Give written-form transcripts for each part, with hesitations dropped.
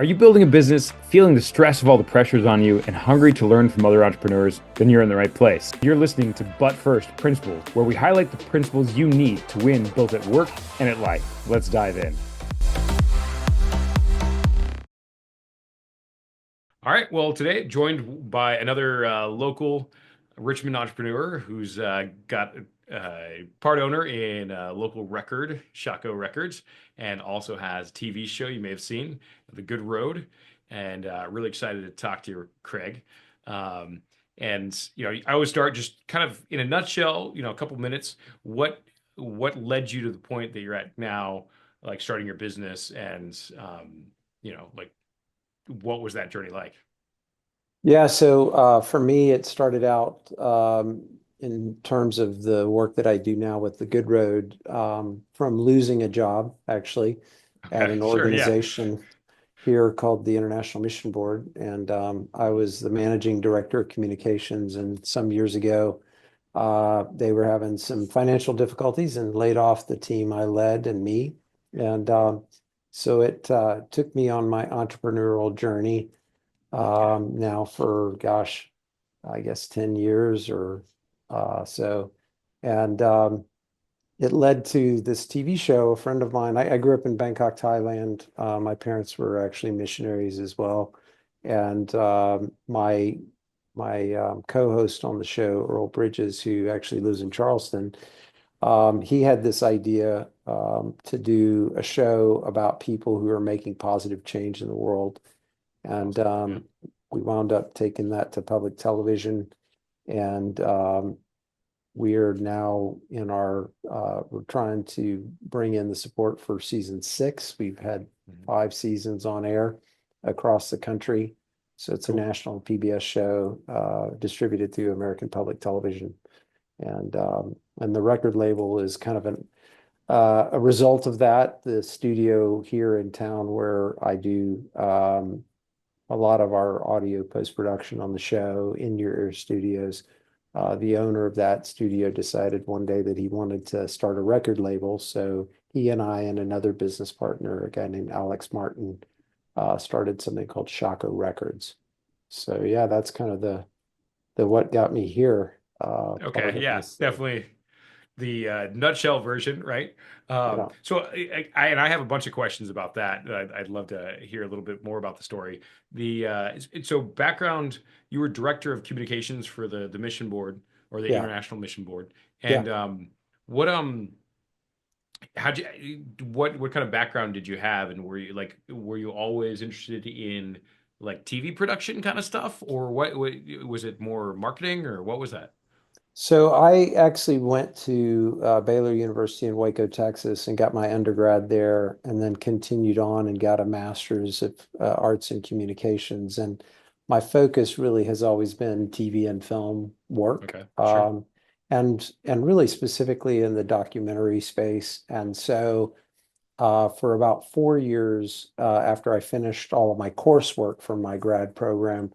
Are you building a business, feeling the stress of all the pressures on you, and hungry to learn from other entrepreneurs? Then you're in the right place. You're listening to But First Principles, where we highlight the principles you need to win both at work and at life. Let's dive in. All right. Well, today joined by another local Richmond entrepreneur who's got part owner in a local record, Shaco Records, and also has a TV show you may have seen, The Good Road. And really excited to talk to you, Craig. Um, I always start just kind of in a nutshell, a couple minutes. What led you to the point that you're at now, like starting your business, and like what was that journey like? Yeah, so for me, it started out in terms of the work that I do now with the Good Road, from losing a job actually at Okay, an sure, yeah. organization here called the International Mission Board. And I was the managing director of communications. And some years ago, they were having some financial difficulties and laid off the team I led and me. And so it took me on my entrepreneurial journey Okay. now for, gosh, I guess 10 years or so. And it led to this TV show. A friend of mine, I grew up in Bangkok, Thailand. My parents were actually missionaries as well. And my co-host on the show, Earl Bridges, who actually lives in Charleston, he had this idea to do a show about people who are making positive change in the world. And Awesome. Yeah. we wound up taking that to public television. And we are now we're trying to bring in the support for season 6. We've had Mhm. 5 seasons on air across the country. So it's a Cool. national PBS show distributed through American Public Television. And the record label is kind of a result of that. The studio here in town where I do a lot of our audio post-production on the show in your ear studios. The owner of that studio decided one day that he wanted to start a record label. So he and I and another business partner, a guy named Alex Martin, started something called Shaco Records. So yeah, that's kind of the what got me here part Okay, of yeah, this thing. definitely the nutshell version, right? Yeah. I have a bunch of questions about that. I'd love to hear a little bit more about the story. So background, you were director of communications for the mission board or the Yeah. International Mission Board, Yeah. and what how'd you what kind of background did you have, and were you always interested in like TV production kind of stuff, or what was it more marketing, or what was that? So I actually went to Baylor University in Waco, Texas, and got my undergrad there, and then continued on and got a master's of arts and communications. And my focus really has always been TV and film work, Okay, sure. and really specifically in the documentary space. And so for about 4 years after I finished all of my coursework from my grad program,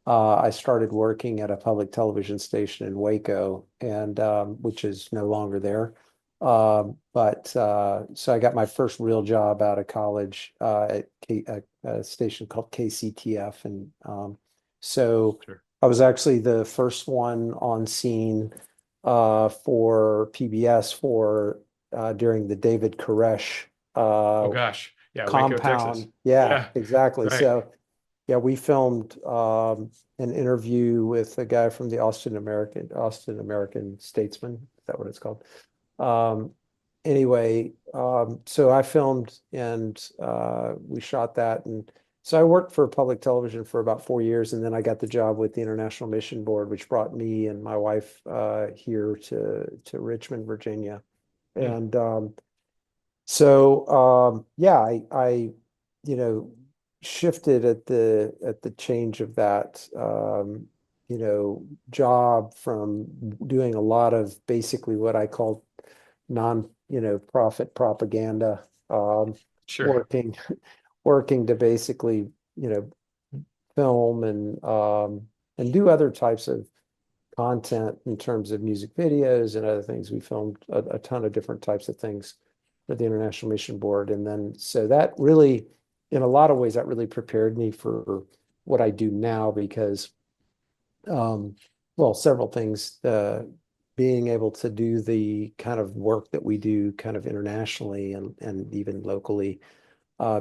I started working at a public television station in Waco, and which is no longer there. But so I got my first real job out of college at a station called KCTF, and so Sure. I was actually the first one on scene for PBS for during the David Koresh Oh uh, gosh. Yeah, Waco, Texas. compound. Yeah, Yeah. exactly. Right. So. Yeah, we filmed an interview with a guy from the Austin American Statesman. Is that what it's called? Um, anyway, so I filmed and we shot that, and so I worked for public television for about 4 years, and then I got the job with the International Mission Board, which brought me and my wife here to Richmond, Virginia, Hmm. and yeah, I you know shifted at the change of that job from doing a lot of basically what I call profit propaganda, Sure. working working to basically film and do other types of content in terms of music videos and other things. We filmed a ton of different types of things for the International Mission Board. And then so that really in a lot of ways, that really prepared me for what I do now because, um, well, several things. Being able to do the kind of work that we do kind of internationally and even locally,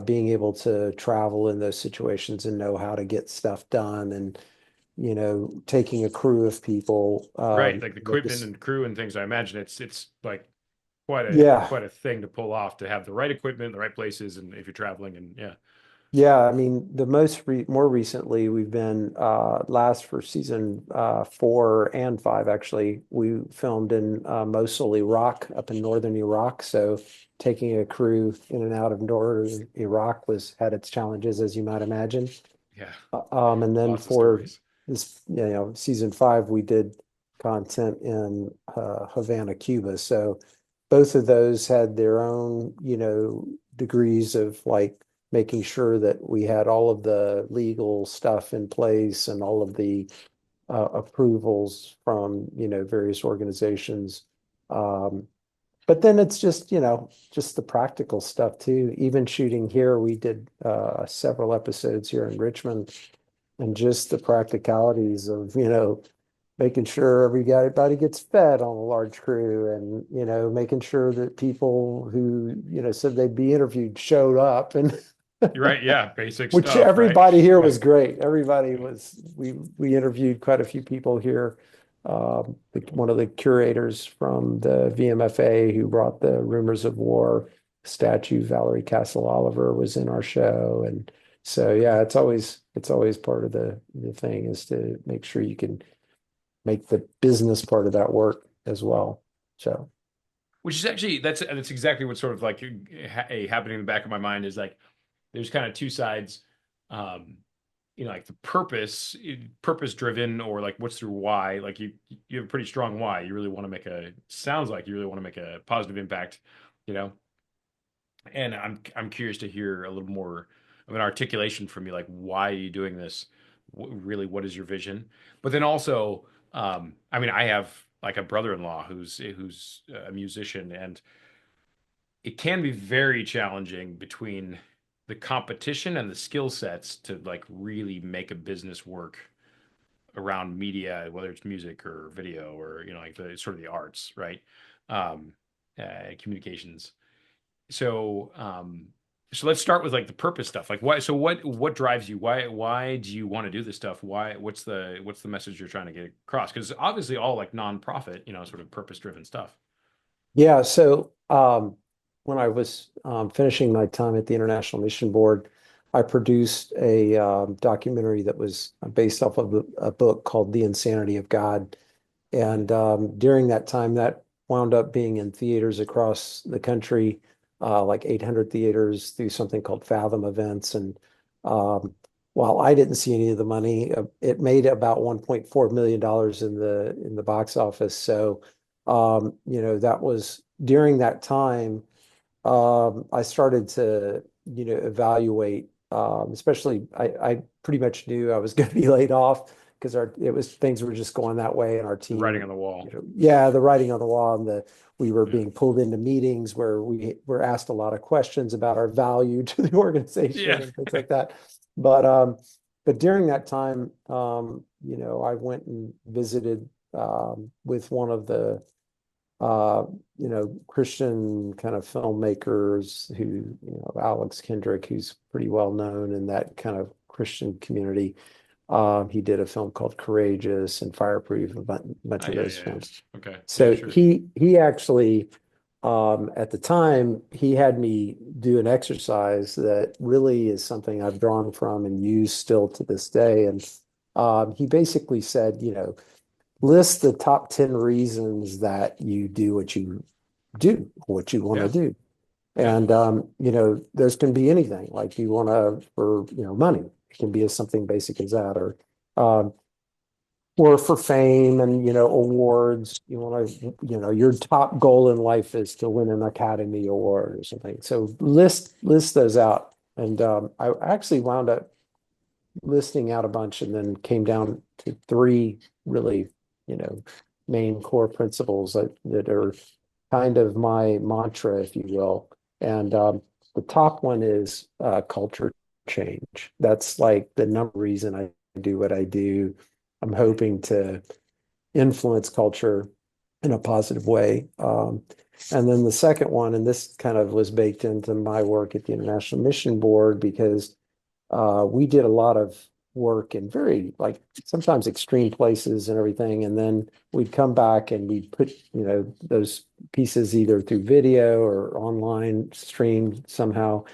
being able to travel in those situations and know how to get stuff done and, taking a crew of people, Right, like the that equipment this, and crew and things. I imagine it's like yeah. quite a thing to pull off to have the right equipment, the right places, and if you're traveling and yeah. Yeah, I mean, the more recently we've been last for season 4 and 5 actually. We filmed in Mosul, Iraq, up in northern Iraq. So taking a crew in and out of northern Iraq was had its challenges, as you might imagine. Yeah, And then lots of for stories. this, season 5, we did content in Havana, Cuba. So both of those had their own, degrees of like making sure that we had all of the legal stuff in place and all of the approvals from, various organizations. Um, but then it's just the practical stuff too. Even shooting here, we did several episodes here in Richmond, and just the practicalities of, making sure everybody gets fed on a large crew and, making sure that people who, said they'd be interviewed showed up and You're right. Yeah, basic which stuff, right? everybody here Yeah, was great. We interviewed quite a few people here. One of the curators from the VMFA who brought the Rumors of War statue, Valerie Castle Oliver, was in our show. And so, yeah, it's always part of the thing is to make sure you can make the business part of that work as well. So, which is actually that's exactly what sort of like happening in the back of my mind is like there's kind of two sides. Um, like the purpose driven, or like what's your why? Like you have a pretty strong why. You really want to make a sounds like you really want to make a positive impact, you know. And I'm curious to hear a little more of an articulation from you, like why are you doing this? Really, what is your vision? But then also, I mean, I have like a brother-in-law who's a musician, and it can be very challenging between the competition and the skill sets to like really make a business work around media, whether it's music or video or like the sort of the arts, right? Um, Communications. So, so let's start with like the purpose stuff. Like why? So what drives you? Why do you want to do this stuff? What's the message you're trying to get across? Because obviously all like nonprofit, sort of purpose driven stuff. yeah. So, when I was finishing my time at the International Mission Board, I produced a documentary that was based off of a book called The Insanity of God. And during that time, that wound up being in theaters across the country, like 800 theaters through something called Fathom Events. And um, while I didn't see any of the money, it made about $1.4 million in the box office. So, that was during that time. I started to, evaluate, especially I pretty much knew I was going to be laid off because things were just going that way in our The writing team. on the wall. Yeah, the writing on the wall and we were Yeah. being pulled into meetings where we were asked a lot of questions about our value to the organization Yeah. and things like that. But during that time, I went and visited with one of the uh, Christian kind of filmmakers who, Alex Kendrick, who's pretty well known in that kind of Christian community. He did a film called Courageous and Fireproof, a bunch Ah, of yeah, those yeah, yeah. films. Okay. Yeah, So sure. he actually, at the time, he had me do an exercise that really is something I've drawn from and use still to this day. And he basically said, list the top 10 reasons that you do what you want to Yeah. do. Yeah. And, those can be anything like you want to, for, money. It can be as something basic as that, um, or for fame and, awards. You want to, your top goal in life is to win an Academy Award or something. So list those out. And I actually wound up listing out a bunch and then came down to three really, you know, main core principles that are kind of my mantra, if you will. And the top one is culture change. That's like the number reason I do what I do. I'm hoping to influence culture in a positive way. And then the second one, and this kind of was baked into my work at the International Mission Board because we did a lot of work in very like sometimes extreme places and everything. And then we'd come back and we'd put, those pieces either through video or online streamed somehow.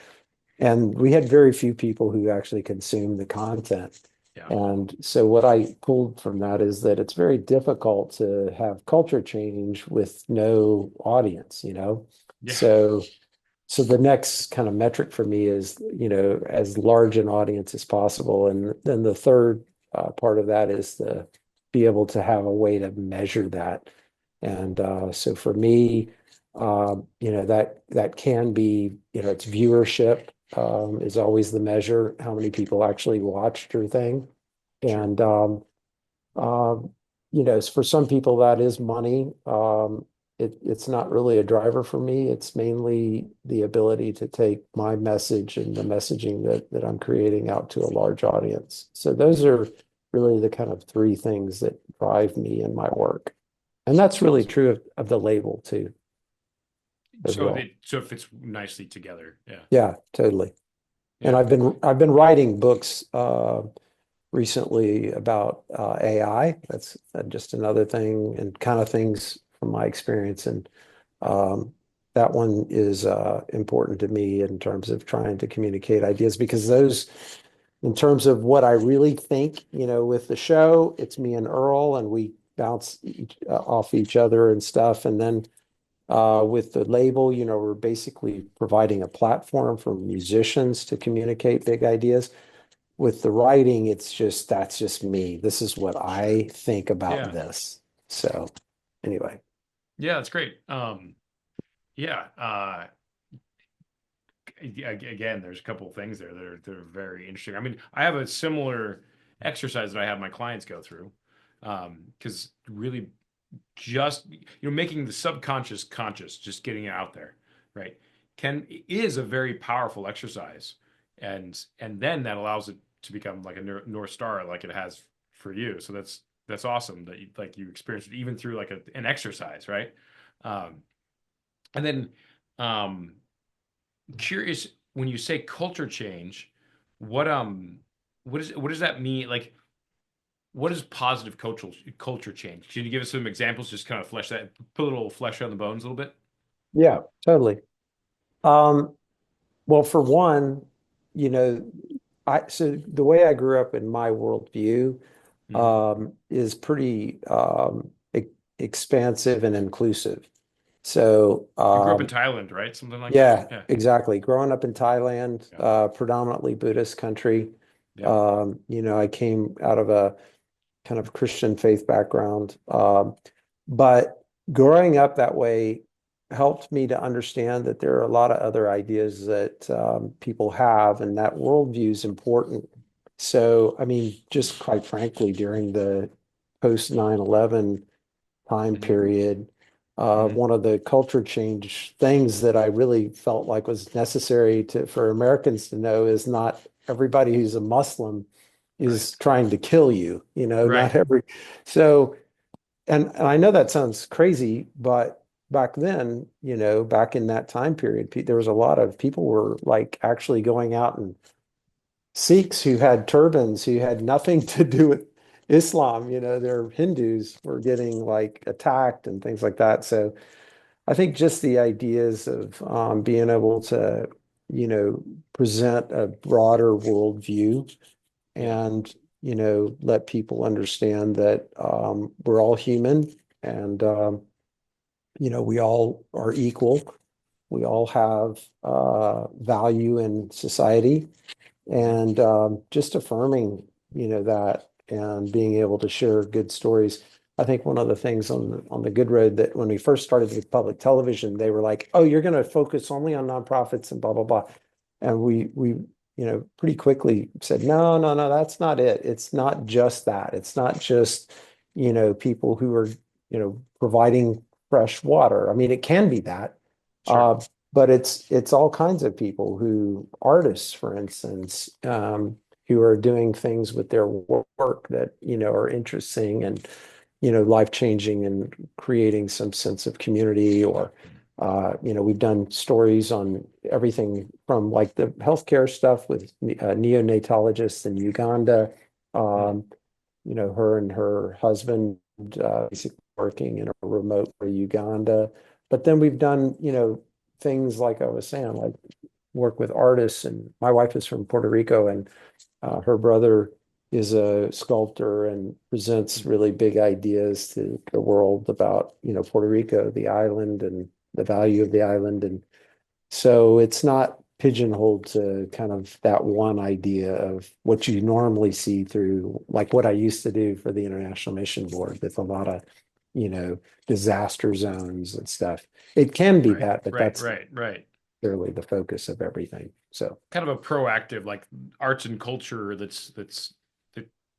And we had very few people who actually consumed the content. Yeah. And so what I pulled from that is that it's very difficult to have culture change with no audience, you know? Yeah. So so the next kind of metric for me is, as large an audience as possible. And then the third part of that is to be able to have a way to measure that. And so for me, that can be, it's viewership is always the measure, how many people actually watched your thing. Sure. And for some people that is money. It's not really a driver for me. It's mainly the ability to take my message and the messaging that I'm creating out to a large audience. So those are really the kind of three things that drive me in my work. And that's It's really awesome. true of the label too, as So well. it fits nicely together. Yeah. Yeah, totally. And Yeah. I've been writing books recently about AI. That's just another thing and kind of things from my experience. And um, that one is important to me in terms of trying to communicate ideas because those, in terms of what I really think, with the show, it's me and Earl, and we bounce off each other and stuff. And then with the label, we're basically providing a platform for musicians to communicate big ideas. With the writing, that's just me. This is what Sure. I think about Yeah. this. So anyway, Yeah, that's great. Yeah. Again, there's a couple of things there that are very interesting. I mean, I have a similar exercise that I have my clients go through. Because really just making the subconscious conscious, just getting it out there, right? Can is a very powerful exercise, and then that allows it to become like a North Star, like it has for you. So that's awesome that you experienced it even through like an exercise, right? Um, and then um, curious when you say culture change, what what does that mean? Like what is positive culture change? Can you give us some examples? Just kind of flesh that, put a little flesh on the bones a little bit. yeah, totally. Um, well, for one, you know, so the way I grew up in my worldview Hmm. is pretty expansive and inclusive. So You grew up in Thailand, right? Something like that. yeah, Yeah. exactly. Growing up in Thailand, Yeah. predominantly Buddhist country, Yeah. I came out of a kind of Christian faith background. But growing up that way helped me to understand that there are a lot of other ideas that people have, and that worldview is important. So, I mean, just quite frankly, during the post 9/11 time Hmm. period, Hmm. one of the culture change things that I really felt like was necessary for Americans to know is not everybody who's a Muslim Right. is trying to kill you, Right. not every. So, and I know that sounds crazy, but back then, back in that time period, there was a lot of people were like actually going out, and Sikhs who had turbans who had nothing to do with Islam, they're Hindus were getting like attacked and things like that. So I think just the ideas of being able to, present a broader worldview Yeah. and, let people understand that we're all human and, we all are equal. We all have value in society Hmm. and just affirming, that and being able to share good stories. I think one of the things on the good road that when we first started with public television, they were like, "Oh, you're going to focus only on nonprofits and blah blah blah," and we pretty quickly said, "No, no, no, that's not it. It's not just that. It's not just people who are providing fresh water. I mean, it can be that." Sure. but it's all kinds of people who artists, for instance, who are doing things with their work that, are interesting and, life-changing and creating some sense of community or we've done stories on everything from like the healthcare stuff with neonatologists in Uganda. Mm. Um, her and her husband basically working in a remote Uganda. But then we've done, things like I was saying, like work with artists. And my wife is from Puerto Rico, and her brother is a sculptor and presents Mm. really big ideas to the world about, Puerto Rico, the island, and the value of the island. And so it's not pigeonholed to kind of that one idea of what you normally see through, like what I used to do for the International Mission Board with a lot of, disaster zones and stuff. It can be Right, that, but right, that's right, right. clearly the focus of everything. So, Kind of a proactive, like arts and culture that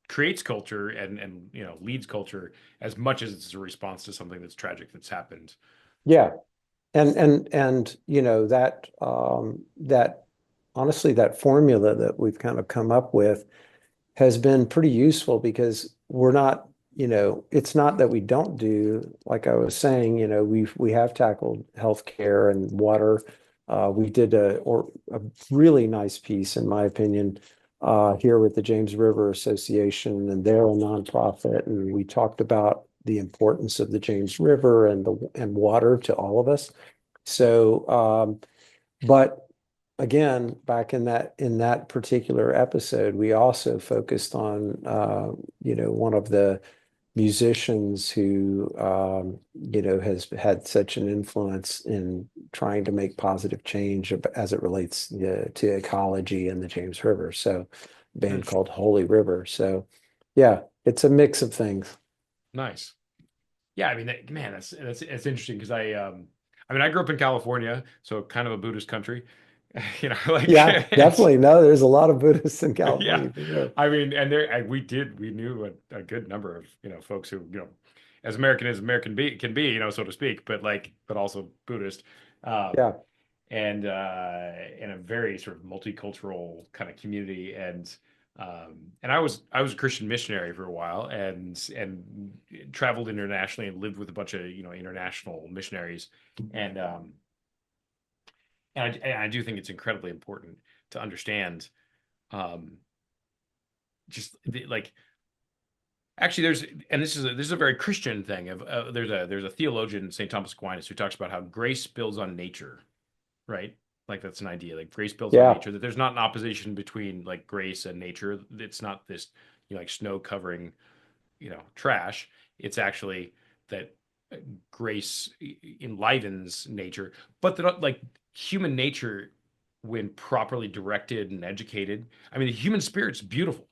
creates culture and leads culture as much as it's a response to something that's tragic that's happened. yeah. And that that honestly that formula that we've kind of come up with has been pretty useful because we're not, it's not that we don't do, like I was saying, we have tackled healthcare and water. We did a really nice piece, in my opinion, here with the James River Association, and they're a nonprofit, and we talked about the importance of the James River and water to all of us. So, but again, back in that particular episode, we also focused on one of the musicians who has had such an influence in trying to make positive change as it relates to ecology in the James River. So, a band Mm. called Holy River. So, yeah, it's a mix of things. Nice. Yeah, I mean, man, that's interesting because I mean, I grew up in California, so kind of a Buddhist country, like, Yeah, definitely. No, there's a lot of Buddhists in yeah. California for sure. I mean, and we knew a good number of, folks who, as American can be, so to speak, but also Buddhist, um, Yeah. in a very sort of multicultural kind of community. And I was a Christian missionary for a while and traveled internationally and lived with a bunch of, international missionaries. And, and I do think it's incredibly important to understand, um, just like actually this is a very Christian thing of there's a theologian, St. Thomas Aquinas, who talks about how grace builds on nature, right? Like that's an idea, like grace builds on Yeah. nature, that there's not an opposition between like grace and nature. It's not this, like snow covering, trash. It's actually that grace enlivens nature, but that like human nature, when properly directed and educated, I mean, the human spirit's beautiful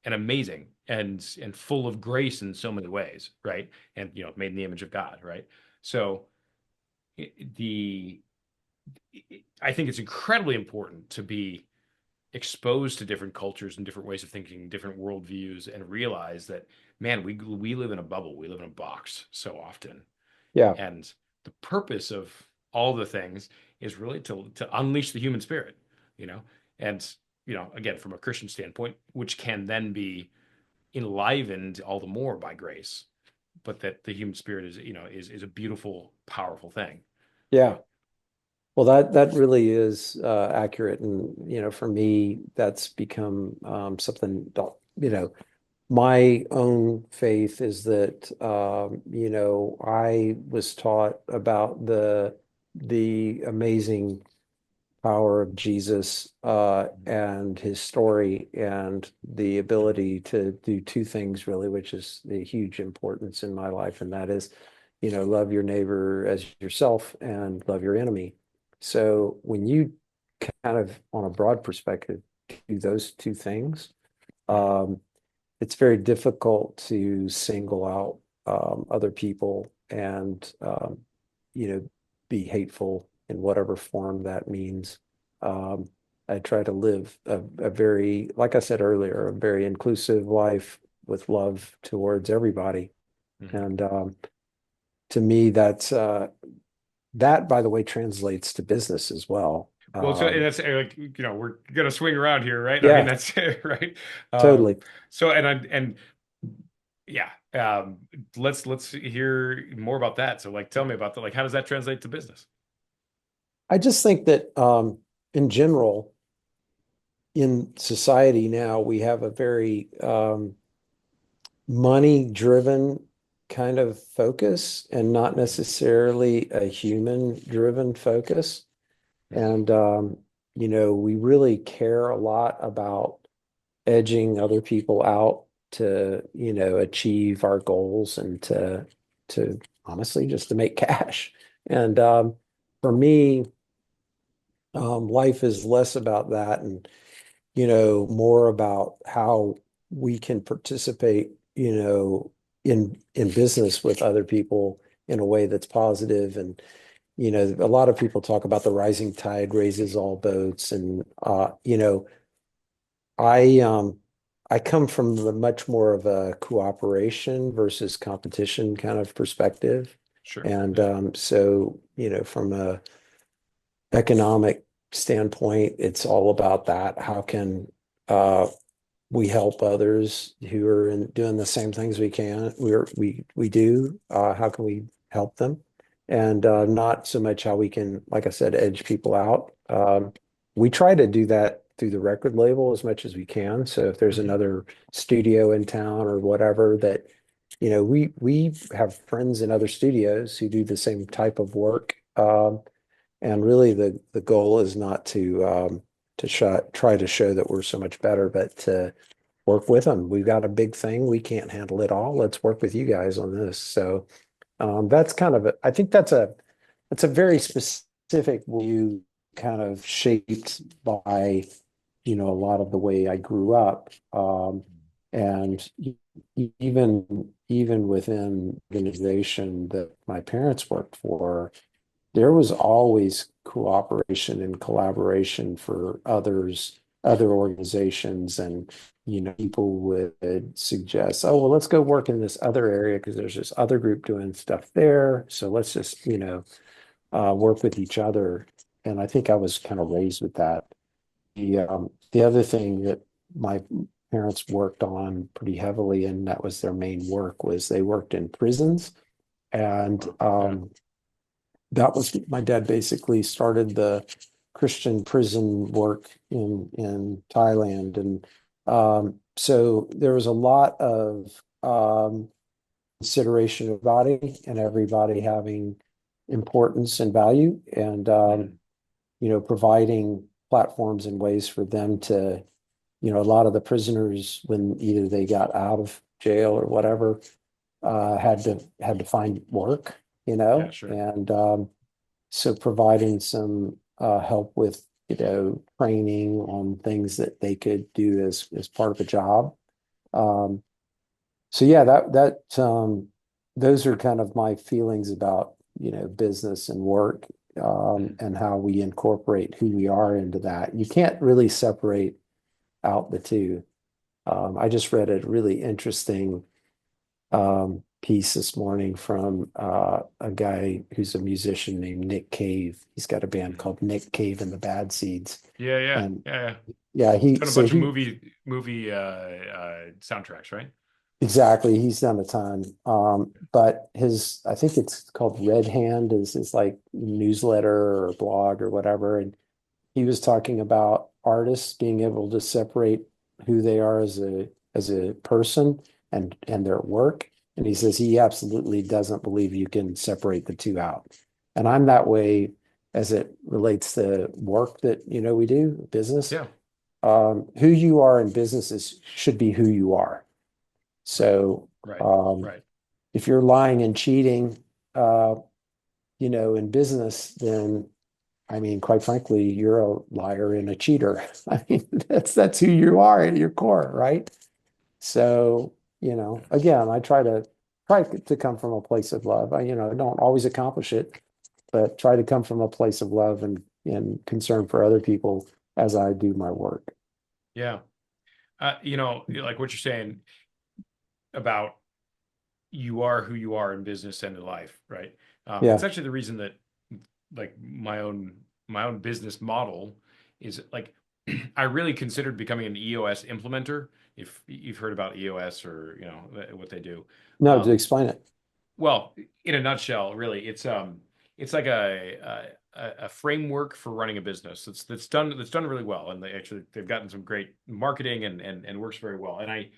and amazing and full of grace in so many ways, right? And made in the image of God, right? So the I think it's incredibly important to be exposed to different cultures and different ways of thinking, different worldviews, and realize that, man, we live in a bubble, we live in a box so often, Yeah. and the purpose of all the things is really to unleash the human spirit, you know, and again, from a Christian standpoint, which can then be enlivened all the more by grace, but that the human spirit is a beautiful, powerful thing, Yeah. right? Well, that really is accurate, and for me, that's become something. My own faith is that I was taught about the amazing power of Jesus and his story and the ability to do two things really, which is the huge importance in my life, and that is, love your neighbor as yourself and love your enemy. So when you kind of, on a broad perspective, do those two things, Mhm. um, it's very difficult to single out other people and be hateful in whatever form that means. Um, I try to live a very, like I said earlier, a very inclusive life with love towards everybody. Mhm. And to me, that, by the way, translates to business as well. Well, so that's like, we're gonna swing around here, right? I mean, Yeah, that's right. totally. So and yeah, let's hear more about that. So like, tell me about that. Like, how does that translate to business? I just think that in general, in society now, we have a very money-driven kind of focus and not necessarily a human-driven focus. And we really care a lot about edging other people out to, achieve our goals and to honestly just to make cash. And for me, life is less about that and, more about how we can participate, in business with other people in a way that's positive. And, a lot of people talk about the rising tide raises all boats. And I I come from the much more of a cooperation versus competition kind of perspective. Sure. And Yeah. so, from a economic standpoint, it's all about that. How can we help others who are doing the same things we can we do? How can we help them? And not so much how we can, like I said, edge people out. We try to do that through the record label as much as we can. So if there's Mhm. another studio in town or whatever that, we have friends in other studios who do the same type of work. And really the goal is not to try to show that we're so much better, but to work with them. We've got a big thing. We can't handle it all. Let's work with you guys on this. So that's kind of I think that's a very specific view, kind of shaped by, a lot of the way I grew up. And even within the organization that my parents worked for, there was always cooperation and collaboration for other organizations. And, people would suggest, oh, well, let's go work in this other area because there's this other group doing stuff there. So let's just, work with each other. And I think I was kind of raised with that. The other thing that my parents worked on pretty heavily, and that was their main work, was they worked in prisons. And Oh, yeah. that was my dad basically started the Christian prison work in Thailand. And so there was a lot of consideration of body and everybody having importance and value. And Mhm. providing platforms and ways for them to, a lot of the prisoners, when either they got out of jail or whatever, had to find work, Yeah, sure. and so providing some help with, training on things that they could do as part of a job. Um, so yeah, those are kind of my feelings about, business and work, Mhm. and how we incorporate who we are into that. You can't really separate out the two. I just read a really interesting piece this morning from a guy who's a musician named Nick Cave. He's got a band Mhm. called Nick Cave and the Bad Seeds. Yeah, yeah, And yeah, yeah. yeah, Done a so bunch of he movie soundtracks, right? exactly, he's done a ton. But I think it's called Red Hand, is his like newsletter or blog or whatever. And he was talking about artists being able to separate who they are as a person and their work. And he says he absolutely doesn't believe you can separate the two out. And I'm that way as it relates to work that, we do, business. Yeah. Who you are in business should be who you are. Right. So Right. um, Right. if you're lying and cheating, in business, then I mean, quite frankly, you're a liar and a cheater. I mean, that's who you are at your core, right? So, again, I try to come from a place of love. I don't always accomplish it, but try to come from a place of love and concern for other people as I do my work. Yeah. Like what you're saying about you are who you are in business and in life, right? It's Yeah. actually the reason that like my own business model is like I really considered becoming an EOS implementer. If you've heard about EOS or you know what they do. No, to Um, explain it. well, in a nutshell, really, it's like a framework for running a business that's done really well, and they've gotten some great marketing and works very well. And I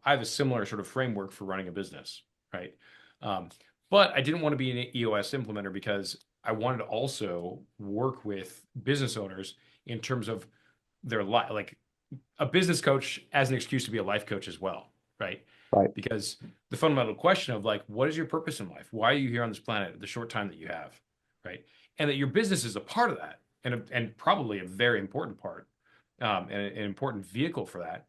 have a similar sort of framework for running a business, right? Um, but I didn't want to be an EOS implementer because I wanted to also work with business owners in terms of their life, like a business coach as an excuse to be a life coach as well, right? Right. Because the fundamental question of like, what is your purpose in life? Why are you here on this planet the short time that you have, right? And that your business is a part of that, and probably a very important part, and an important vehicle for that.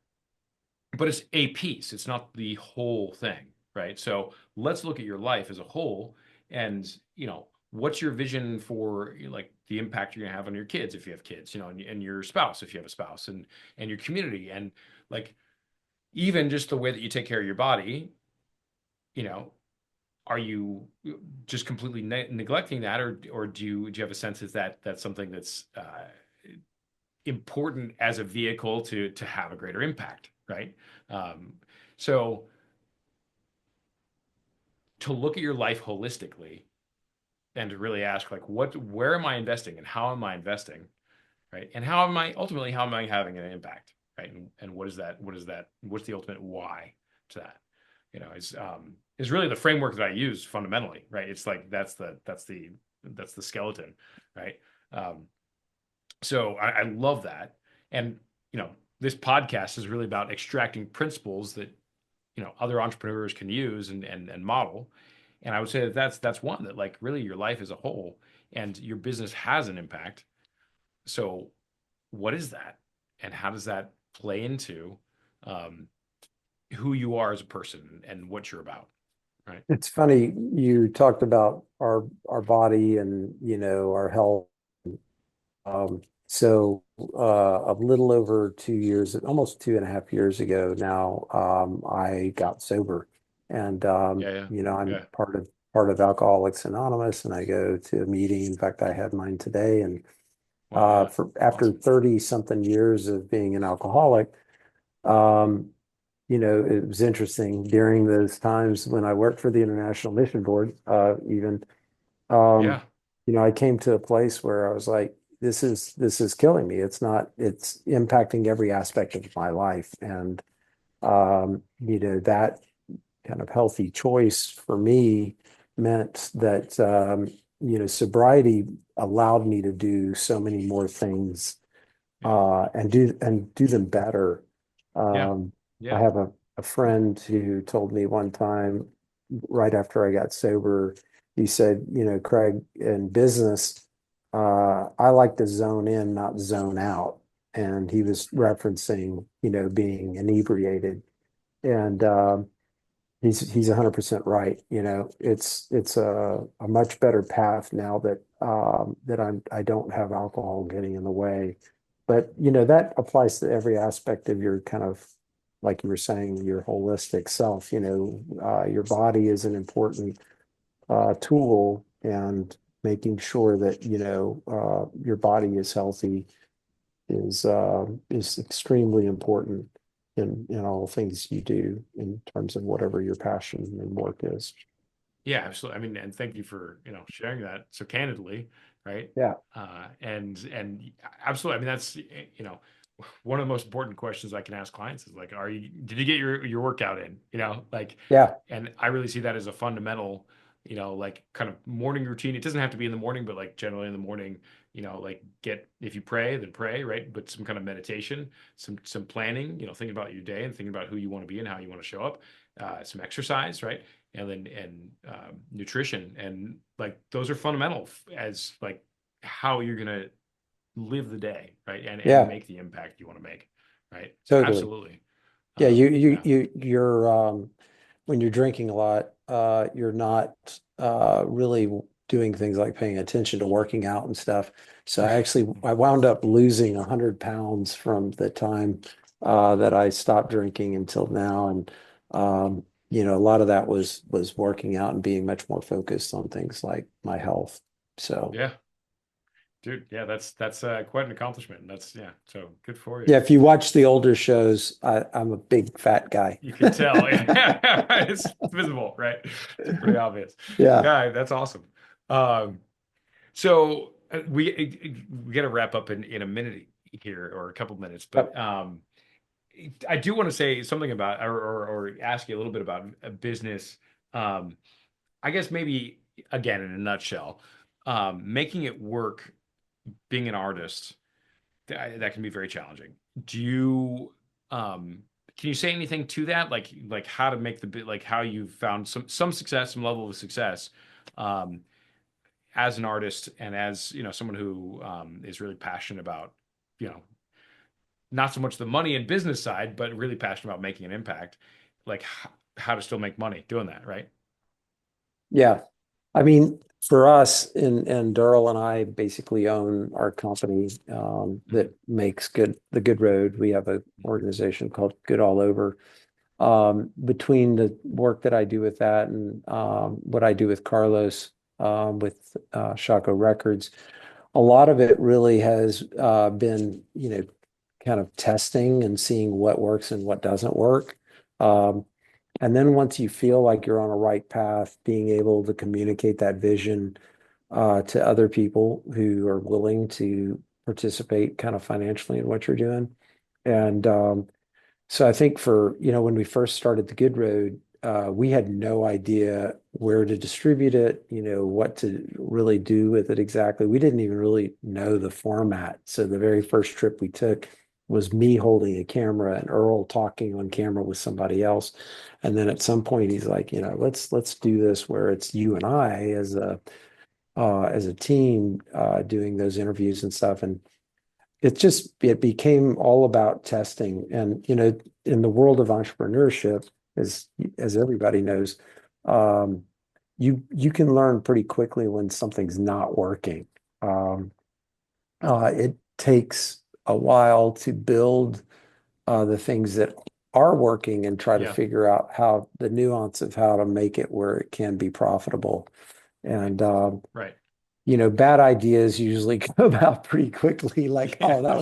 But it's a piece; it's not the whole thing, right? So let's look at your life as a whole, and you know, what's your vision for like the impact you're gonna have on your kids if you have kids, you know, and your spouse if you have a spouse, and your community, and like even just the way that you take care of your body, you know, are you just completely neglecting that, or do you have a sense that that's something that's important as a vehicle to have a greater impact, right? Um, so to look at your life holistically and to really ask like where am I investing and how am I investing, right? And how am I having an impact, right? And what's the ultimate why to that? You know, is really the framework that I use fundamentally, right? It's like that's the skeleton, right? Um, so I love that. And you know, this podcast is really about extracting principles that you know other entrepreneurs can use and model. And I would say that that's one that like really your life as a whole and your business has an impact. So what is that and how does that play into um, who you are as a person and what you're about, right? It's funny, you talked about our body and our health. So a little over 2 years, almost 2.5 years ago now, I got sober. And Yeah, yeah, I'm yeah. part of Alcoholics Anonymous, and I go to a meeting. In fact, I had mine today. And Wow, yeah, for after awesome. 30 something years of being an alcoholic, um, it was interesting during those times when I worked for the International Mission Board, even, um, Yeah, I came to a place where I was like, this is killing me. It's impacting every aspect of my life. And, that kind of healthy choice for me meant that, sobriety allowed me to do so many more things, yeah, and do them better. yeah, Um, I yeah, have a friend who told me one time, right after I got sober, he said, Craig, in business, I like to zone in, not zone out. And he was referencing, being inebriated. And he's 100% right. It's a much better path now that I don't have alcohol getting in the way. But that applies to every aspect of your kind of, like you were saying, your holistic self. Your body is an important tool, and making sure that your body is healthy is extremely important in all things you do in terms of whatever your passion and work is. yeah, absolutely. I mean, and thank you for you know sharing that so candidly, right? Yeah, And absolutely. I mean, that's you know one of the most important questions I can ask clients is like, did you get your workout in? You know, like, yeah, and I really see that as a fundamental, you know, like kind of morning routine. It doesn't have to be in the morning, but like generally in the morning, you know, like if you pray, then pray, right? But some kind of meditation, some planning, you know, thinking about your day and thinking about who you want to be and how you want to show up, some exercise, right? And then nutrition and like those are fundamental as like how you're gonna live the day, right? And yeah, make the impact you want to make, right? So totally. absolutely. Yeah, you you Yeah. you you're when you're drinking a lot, you're not really doing things like paying attention to working out and stuff. So I wound up losing 100 pounds from the time that I stopped drinking until now. And a lot of that was working out and being much more focused on things like my health. So Yeah, dude. Yeah, that's quite an accomplishment. That's yeah. So good for you. yeah, if you watch the older shows, I'm a big fat guy. You can tell. It's visible, right? It's pretty obvious. Yeah. Yeah, that's awesome. Um, so we got to wrap up in a minute here or a couple minutes, but Yep. I do want to say something about or ask you a little bit about a business. Um, I guess maybe again in a nutshell, making it work, being an artist, that can be very challenging. Do you can you say anything to that? Like how to make the bit like how you found some success, some level of success um as an artist and as someone who is really passionate about you know not so much the money and business side, but really passionate about making an impact, like how to still make money doing that, right? Yeah. I mean, for us, and Daryl and I basically own our company Mhm. that makes the Good Road. We have an organization called Good All Over. Between the work that I do with that and what I do with Carlos with Shaco Records, a lot of it really has been, kind of testing and seeing what works and what doesn't work. Um, and then once you feel like you're on a right path, being able to communicate that vision to other people who are willing to participate kind of financially in what you're doing. And so I think when we first started the Good Road, we had no idea where to distribute it, what to really do with it exactly. We didn't even really know the format. So the very first trip we took was me holding a camera and Earl talking on camera with somebody else. And then at some point he's like, let's do this where it's you and I as a team doing those interviews and stuff. And it became all about testing. And, in the world of entrepreneurship, as everybody knows, um, you can learn pretty quickly when something's not working. Um, it takes a while to build the things that are working and try to Yeah, figure out how the nuance of how to make it where it can be profitable. right, And right. bad ideas usually come out pretty quickly, like, Yeah, oh,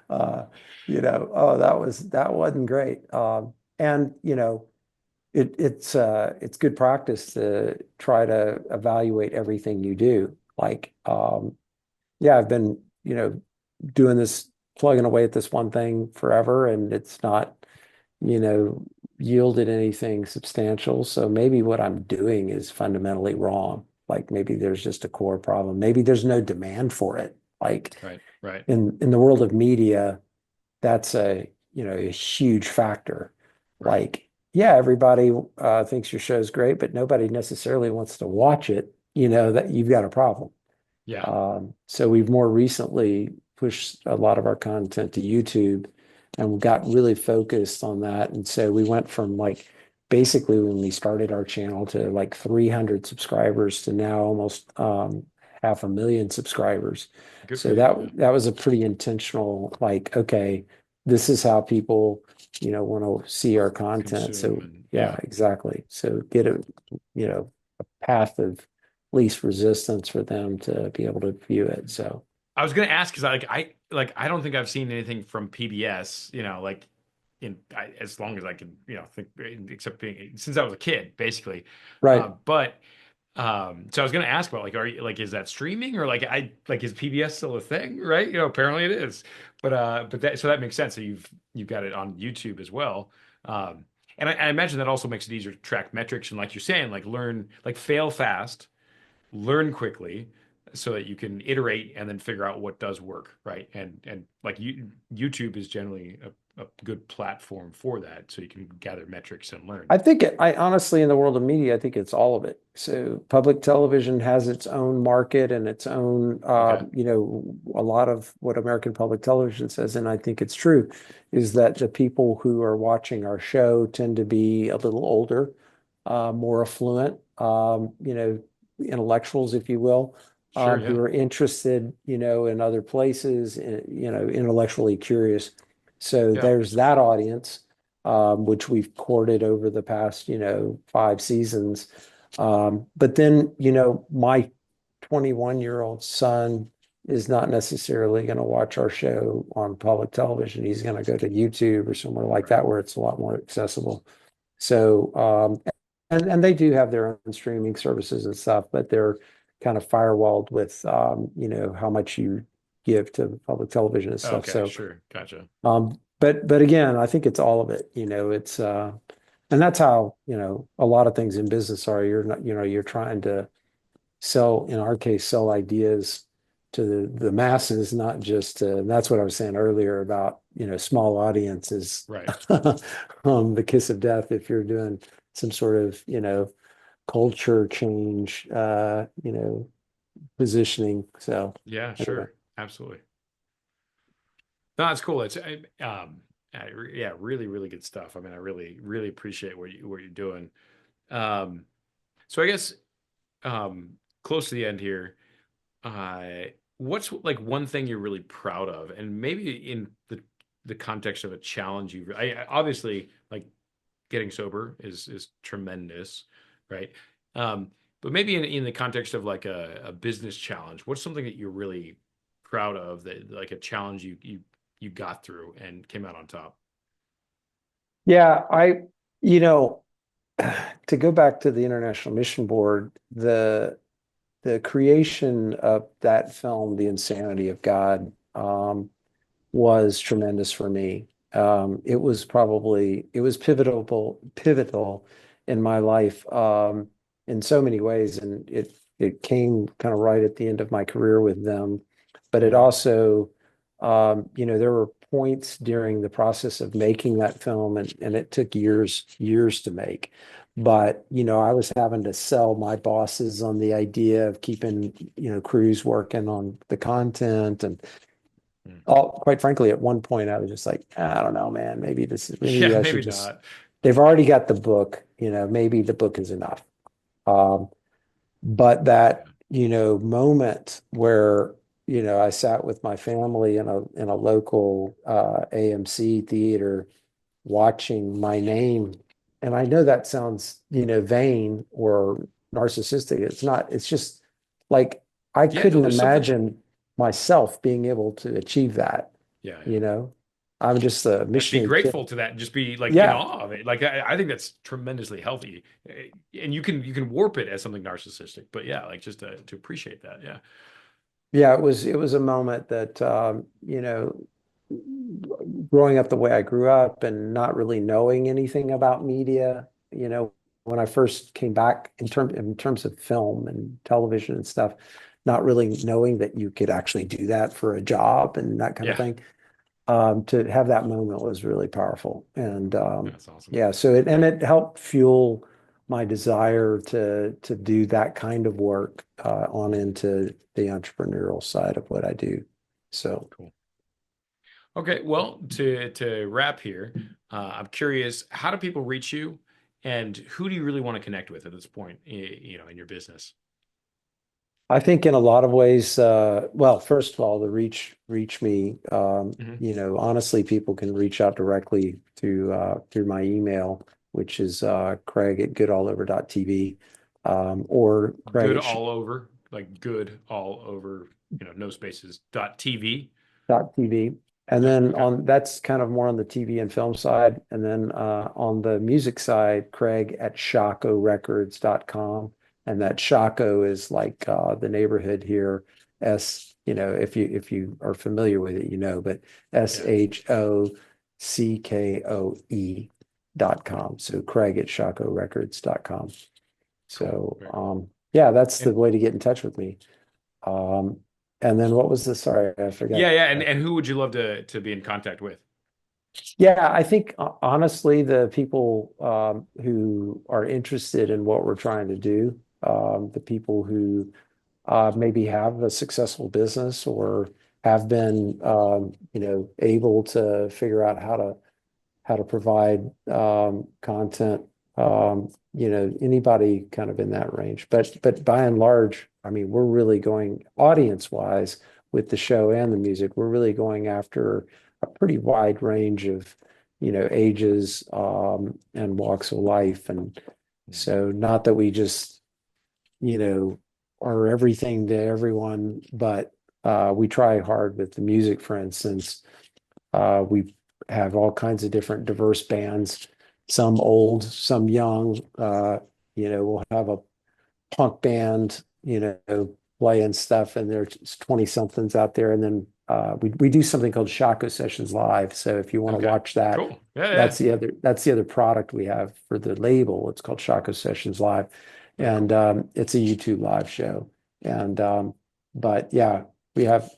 uh, oh, that wasn't great. And it's good practice to try to evaluate everything you do. Like, yeah, I've been, doing this, plugging away at this one thing forever, and it's not, you know, yielded anything substantial. So maybe what I'm doing is fundamentally wrong. Like maybe there's just a core problem. Maybe there's no demand for it. Like right, right, in the world of media, that's a huge factor. right. Like, yeah, everybody thinks your show's great, but nobody necessarily wants to watch it. That you've got a problem. Yeah, So we've more recently pushed a lot of our content to YouTube and we got really focused on that. And so we went from like basically when we started our channel to like 300 subscribers to now almost 500,000 subscribers. good for So you. that Yeah. that was a pretty intentional, like, okay, this is how people, want to see our content. Consume So and yeah, yeah. exactly. So get a path of least resistance for them to be able to view it. So I was gonna ask because I don't think I've seen anything from PBS, as long as I can, think except being since I was a kid, basically. right. But so I was gonna ask about like, are you like, is that streaming or is PBS still a thing, right? Apparently it is. But that makes sense. So you've got it on YouTube as well. Um, and I imagine that also makes it easier to track metrics and like you're saying, like learn, like fail fast, learn quickly so that you can iterate and then figure out what does work, right? And like YouTube is generally a good platform for that, so you can gather metrics and learn. I honestly, in the world of media, I think it's all of it. So public television has its own market and its own, Okay, a lot of what American public television says, and I think it's true, is that the people who are watching our show tend to be a little older, more affluent, intellectuals, if you will, sure, who yeah, are interested, in other places, intellectually curious. So yeah, there's that audience which we've courted over the past, 5 seasons. But then, my 21-year-old son is not necessarily going to watch our show on public television. He's going to go to YouTube or somewhere like that where it's a lot more accessible. So, and they do have their own streaming services and stuff, but they're kind of firewalled with, how much you give to public television and stuff. Okay, So, sure. Gotcha. but again, I think it's all of it, it's, and that's how, a lot of things in business are. You're not, you're trying to sell, in our case, sell ideas to the masses, not just and that's what I was saying earlier about, small audiences, Right. the kiss of death if you're doing some sort of, culture change, positioning. So Yeah, anyway. sure. Absolutely. No, that's cool. Yeah, really, really good stuff. I mean, I really, really appreciate what you're doing. Um, so I guess um, close to the end here, uh, what's like one thing you're really proud of, and maybe in the context of a challenge obviously like getting sober is tremendous, right? Um, but maybe in the context of like a business challenge, what's something that you're really proud of that like a challenge you got through and came out on top? Yeah, you know, to go back to the International Mission Board, the creation of that film, The Insanity of God, was tremendous for me. It was pivotal in my life, in so many ways, and it came kind of right at the end of my career with them. But it Mhm. also, there were points during the process of making that film, and it took years to make. But, I was having to sell my bosses on the idea of keeping, crews working on the content. And Mm. quite frankly, at one point, I was just like, I don't know, man, maybe Yeah, I should maybe just, not. they've already got the book, maybe the book is enough. Um, but that, moment where, I sat with my family in a local AMC theater watching my name. And I know that sounds, vain or narcissistic. It's not, it's just like I Yeah, no, couldn't there's something. imagine myself being able to achieve that, Yeah, yeah. you know. I'm just a And be missionary grateful kid. to that and just be like in Yeah. awe of it. Like I think that's tremendously healthy. And you can warp it as something narcissistic, but yeah, like just to appreciate that. Yeah. Yeah, it was a moment that growing up the way I grew up and not really knowing anything about media, when I first came back in terms of film and television and stuff, not really knowing that you could actually do that for a job and that kind of Yeah. thing. To have that moment was really powerful. And That's awesome. yeah, so it helped fuel my desire to do that kind of work on Mhm. into the entrepreneurial side of what I do. So Cool. Okay, well, to wrap here, I'm curious, how do people reach you, and who do you really want to connect with at this point, in your business? I think in a lot of ways, well, first of all, to reach me, Hmm. honestly, people can reach out directly through my email, which is Craig@goodallover.tv, or Craig Good at all over, like good all over, no spaces, .tv. TV. And Yep. then Okay. on that's kind of more on the TV and film side. And then on the music side, Craig@shacorecords.com. And that Shaco is like the neighborhood here. If you are familiar with it, but Yeah. SHOCKOE.com. So Craig@shacorecords.com. Cool. So Very cool. yeah, that's the And way to get in touch with me. Um, and then what was the, sorry, I forgot. yeah, yeah. And who would you love to be in contact with? Yeah, I think honestly, the people who are interested in what we're trying to do, the people who maybe have a successful business or have been, able to figure out how to provide content, anybody kind of in that range. But by and large, I mean, we're really going audience wise with the show and the music. We're really going after a pretty wide range of, ages and walks of life. And Mhm. so not that we just, you know, are everything to everyone, but we try hard with the music, for instance. We have all kinds of different diverse bands, some old, some young. We'll have a punk band, playing stuff, and there's 20 somethings out there. And then we do something called Shaco Sessions Live. So if you want to Okay. watch that, Cool. Yeah, yeah. that's the other product we have for the label. It's called Shaco Sessions Live. Very And cool. it's a YouTube live show. And but yeah, we have,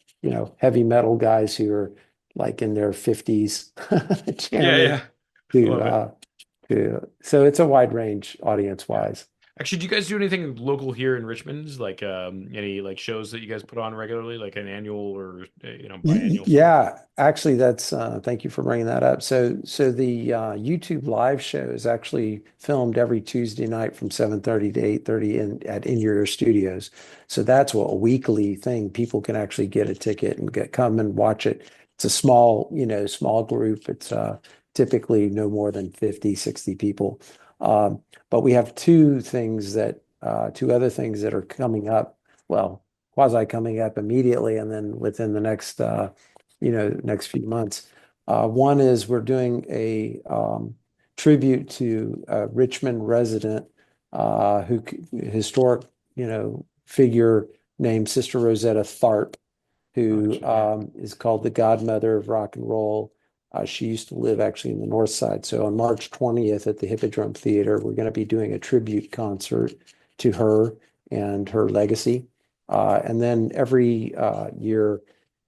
heavy metal guys who are like in their 50s Yeah, jamming yeah. to Love it. so it's a wide range audience Yeah. wise. Actually, do you guys do anything local here in Richmond? Like any like shows that you guys put on regularly, like an annual or biannual thing? Yeah, actually, that's thank you for bringing that up. So the YouTube live show is actually filmed every Tuesday night from 7:30 to 8:30 in your studios. So that's a weekly thing. People can actually get a ticket and come and watch it. It's a small group. It's typically no more than 50, 60 people. But we have two other things that are coming up. Well, quasi coming up immediately and then within the next few months. One is we're doing a tribute to a Richmond resident historic, figure named Sister Rosetta Tharpe, Oh, who actually, yeah. is called the godmother of rock and roll. She used to live actually in the North Side. So on March 20th at the Hippodrome Theater, we're going to be doing a tribute concert to her and her legacy. And then every year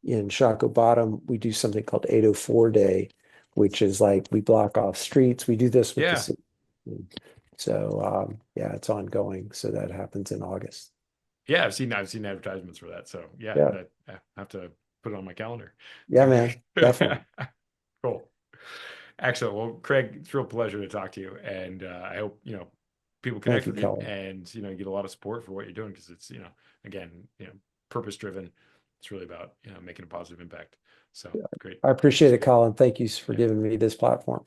in Shockoe Bottom, we do something called 804 Day, which is like we block off streets. We do this with the Yeah. city. So yeah, it's ongoing. So that happens in August. Yeah, I've seen advertisements for that. So yeah, Yeah. I have to put it on my calendar. Yeah, man. Definitely. Cool. Excellent. Well, Craig, it's a real pleasure to talk to you. And I hope, people Thank connect you, with you Colin. and, you get a lot of support for what you're doing because it's, again, purpose driven. It's really about, making a positive impact. So great. I Thank you appreciate so it, much. Colin. Thank you for Yeah. giving me this platform.